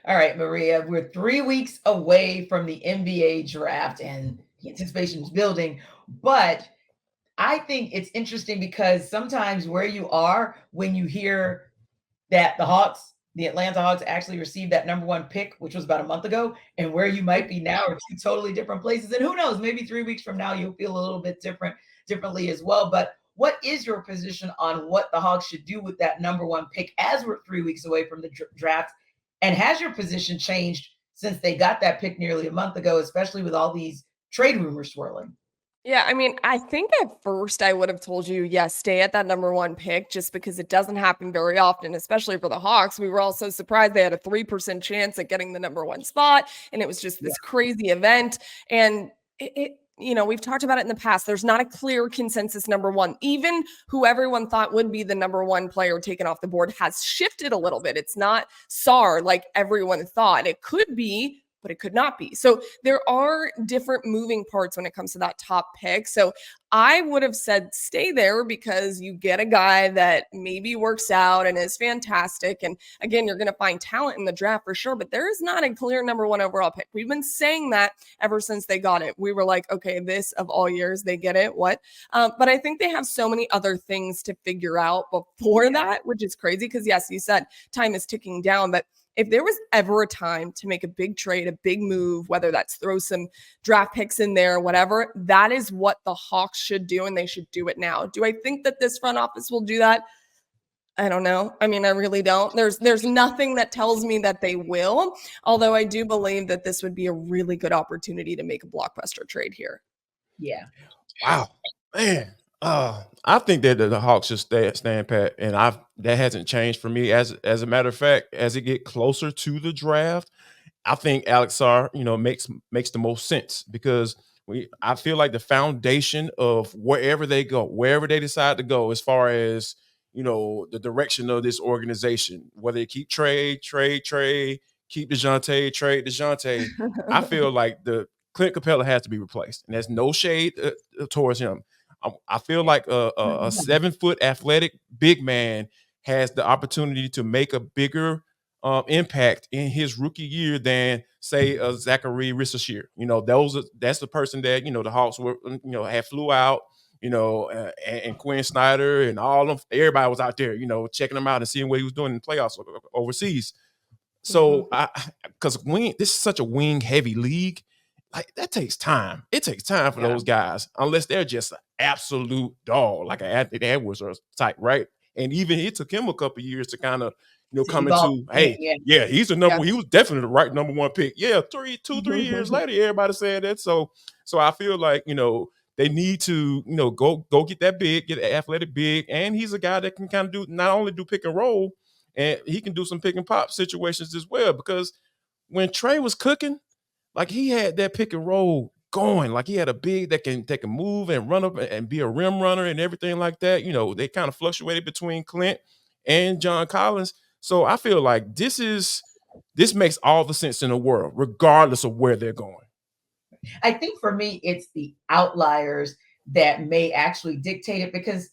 All right, Maria, we're 3 weeks away from the NBA draft and the anticipation is building. But I think it's interesting because sometimes where you are when you hear that the Atlanta Hawks actually received that number one pick, which was about a month ago, and where you might be now are two totally different places. And who knows, maybe 3 weeks from now, you'll feel a little bit differently as well. But what is your position on what the Hawks should do with that number one pick as we're 3 weeks away from the draft? And has your position changed since they got that pick nearly a month ago, especially with all these trade rumors swirling? Yeah, I mean, I think at first I would have told you, yes, stay at that number one pick just because it doesn't happen very often, especially for the Hawks. We were all so surprised they had a 3% chance at getting the number one spot. And it was just Yeah. this crazy event. And we've talked about it in the past. There's not a clear consensus number one. Even who everyone thought would be the number one player taken off the board has shifted a little bit. It's not SAR like everyone thought. It could be, but it could not be. So there are different moving parts when it comes to that top pick. So I would have said stay there because you get a guy that maybe works out and is fantastic. And again, you're going to find talent in the draft for sure, but there is not a clear number one overall pick. We've been saying that ever since they got it. We were like, okay, this of all years, they get it. What? But I think they have so many other things to figure out before that, which is crazy because yes, you said time is ticking down, but if there was ever a time to make a big trade, a big move, whether that's throw some draft picks in there, whatever, that is what the Hawks should do, and they should do it now. Do I think that this front office will do that? I don't know. I mean, I really don't. There's nothing that tells me that they will, although I do believe that this would be a really good opportunity to make a blockbuster trade here. Yeah. Wow, man. I think that the Hawks should stand pat, and that hasn't changed for me. As a matter of fact, as it get closer to the draft, I think Alex Sarr, makes the most sense because I feel like the foundation of wherever they go, wherever they decide to go, as far as the direction of this organization, whether they keep Trae, keep Dejounte, trade Dejounte, I feel like the Clint Capella has to be replaced, and there's no shade towards him. I feel like a 7-foot athletic big man has the opportunity to make a bigger impact in his rookie year than say Zachary Rissachir. That's the person that the Hawks were had flew out. And Quinn Snyder and all of them, everybody was out there, checking him out and seeing what he was doing in the playoffs overseas. So, because this is such a wing heavy league, like that takes time. It takes time for those guys, unless they're just an absolute dog, like an Anthony Edwards or type, right? And even it took him a couple years to kind of, come into, hey, yeah, he's the number. He was definitely the right number one pick. Yeah, 3 years later, everybody said that. So I feel like they need to go get that big, get an athletic big, and he's a guy that can kind of do not only do pick and roll, and he can do some pick and pop situations as well. Because when Trae was cooking, like he had that pick and roll going, like he had a big that can move and run up and be a rim runner and everything like that. They kind of fluctuated between Clint and John Collins. So I feel like this makes all the sense in the world, regardless of where they're going. I think for me, it's the outliers that may actually dictate it because,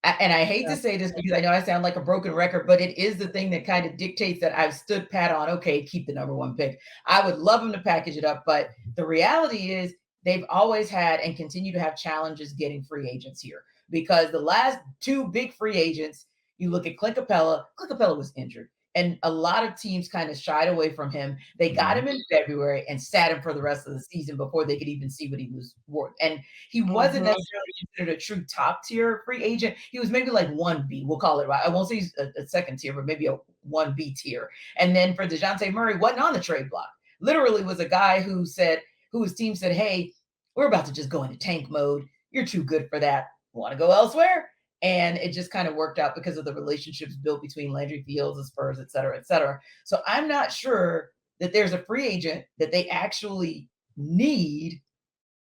and I hate to say this because I know I sound like a broken record, but it is the thing that kind of dictates that I've stood pat on, okay, keep the number one pick. I would love them to package it up, but the reality is they've always had and continue to have challenges getting free agents here because the last two big free agents, you look at Clint Capella was injured. And a lot of teams kind of shied away from him. They got him in February and sat him for the rest of the season before they could even see what he was worth. And he wasn't necessarily considered a true top tier free agent. He was maybe like 1B, we'll call it. I won't say he's a second tier, but maybe a 1B tier. And then for Dejounte Murray, wasn't on the trade block. Literally was a guy whose team said, hey, we're about to just go into tank mode. You're too good for that. Want to go elsewhere? And it just kind of worked out because of the relationships built between Landry Fields, the Spurs, et cetera, et cetera. So I'm not sure that there's a free agent that they actually need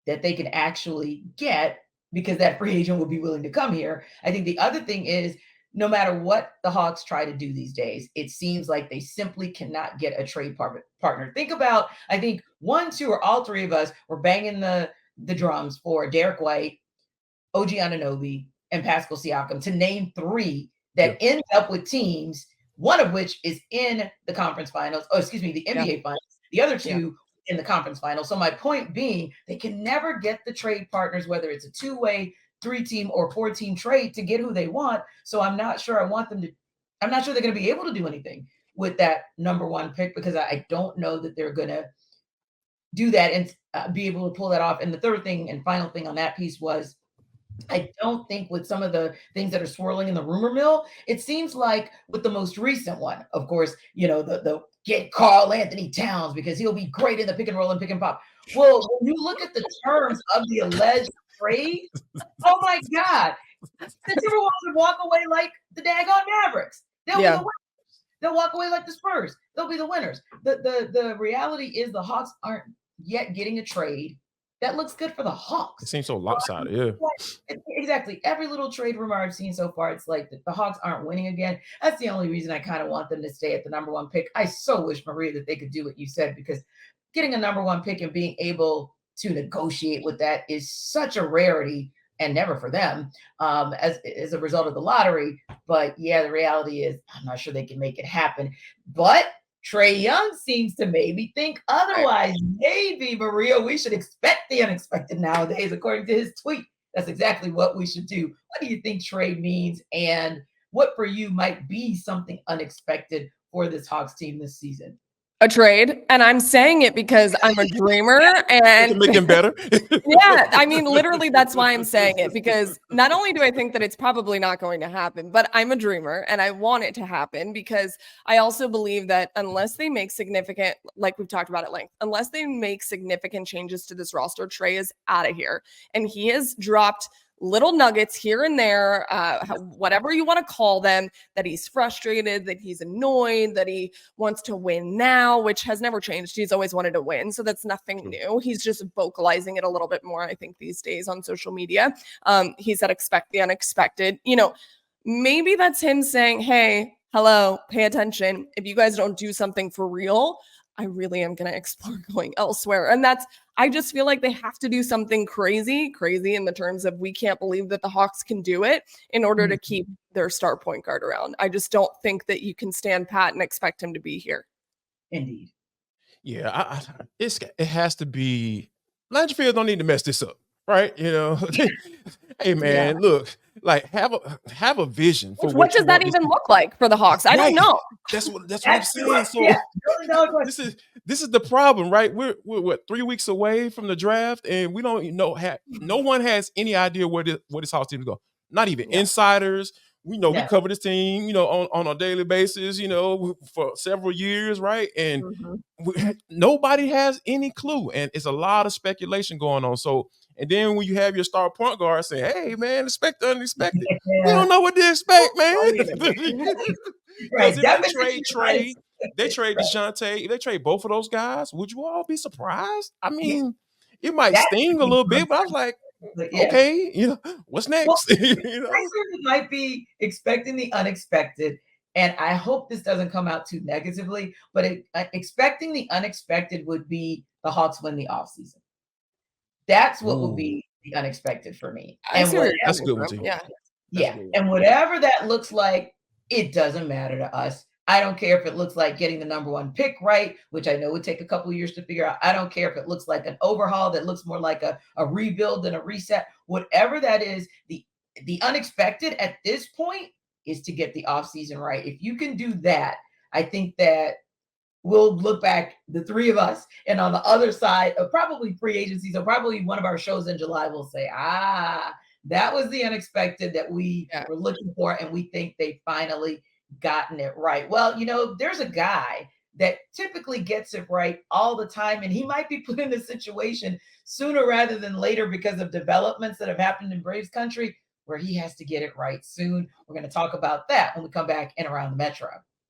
that they can actually get because that free agent will be willing to come here. I think the other thing is no matter what the Hawks try to do these days, it seems like they simply cannot get a trade partner. Think about, I think 1, 2, or all three of us were banging the drums for Derek White, OG Anunoby, and Pascal Siakam to name three that end up with teams one of which is in the conference finals. Oh, excuse me, the NBA finals. The other two in the conference finals. So my point being, they can never get the trade partners, whether it's a 2-way, 3-team, or 4-team trade, to get who they want. So I'm not sure I'm not sure they're going to be able to do anything with that number one pick, because I don't know that they're going to do that and be able to pull that off. And the third thing and final thing on that piece was, I don't think with some of the things that are swirling in the rumor mill, it seems like with the most recent one, of course, the get Karl Anthony Towns because he'll be great in the pick and roll and pick and pop. Well, when you look at the terms of the alleged trade, oh my God, the Timberwolves would walk away like the daggone Mavericks. They'll be the winners. They'll walk away like the Spurs. They'll be the winners. The reality is the Hawks aren't yet getting a trade that looks good for the Hawks. It seems so lopsided, yeah. Exactly. Every little trade rumor I've seen so far, it's like the Hawks aren't winning again. That's the only reason I kind of want them to stay at the number one pick. I so wish, Maria, that they could do what you said, because getting a number one pick and being able to negotiate with that is such a rarity, and never for them, as a result of the lottery. But yeah, the reality is I'm not sure they can make it happen. But Trae Young seems to maybe think otherwise. Maybe, Maria, we should expect the unexpected nowadays, according to his tweet. That's exactly what we should do. What do you think trade means, and what for you might be something unexpected for this Hawks team this season? A trade, and I'm saying it because I'm a dreamer and make him better. Yeah, I mean, literally, that's why I'm saying it, because not only do I think that it's probably not going to happen, but I'm a dreamer and I want it to happen, because I also believe that unless they make significant, like we've talked about at length, unless they make significant changes to this roster, Trae is out of here. And he has dropped little nuggets here and there, whatever you want to call them, that he's frustrated, that he's annoyed, that he wants to win now, which has never changed. He's always wanted to win. So that's nothing new. He's just vocalizing it a little bit more, I think, these days on social media. He said, expect the unexpected. Maybe that's him saying, hey, hello, pay attention. If you guys don't do something for real, I really am going to explore going elsewhere. And I just feel like they have to do something crazy in the terms of, we can't believe that the Hawks can do it, in order to keep their star point guard around. I just don't think that you can stand pat and expect him to be here. Indeed. Yeah, it has to be. Landry Fields don't need to mess this up, right? Hey man, look, like have a vision for what does that even look like for the Hawks? I don't know. That's what I'm saying. So this is the problem, right? We're what, 3 weeks away from the draft, and we don't know. No one has any idea where this Hawks team is going. Not even insiders. We cover this team, on a daily basis, for several years, right? And nobody has any clue, and it's a lot of speculation going on. So, and then when you have your star point guard saying, "Hey, man, expect the unexpected," we don't know what to expect, man. Right. They trade Dejounte. If they trade both of those guys, would you all be surprised? I mean, it might sting a little bit, but I was like, okay, what's next? Well, I certainly might be expecting the unexpected, and I hope this doesn't come out too negatively, but expecting the unexpected would be the Hawks win the offseason. That's what would be the unexpected for me. That's a good one too. Yeah. And whatever that looks like, it doesn't matter to us. I don't care if it looks like getting the number one pick right, which I know would take a couple of years to figure out. I don't care if it looks like an overhaul that looks more like a rebuild than a reset. Whatever that is, the unexpected at this point is to get the offseason right. If you can do that, I think that we'll look back, the three of us, and on the other side of probably free agency, so probably one of our shows in July, will say, that was the unexpected that we were looking for, and we think they finally gotten it right. Well, there's a guy that typically gets it right all the time, and he might be put in a situation sooner rather than later because of developments that have happened in Braves country where he has to get it right soon. We're going to talk about that when we come back in Around the Metro.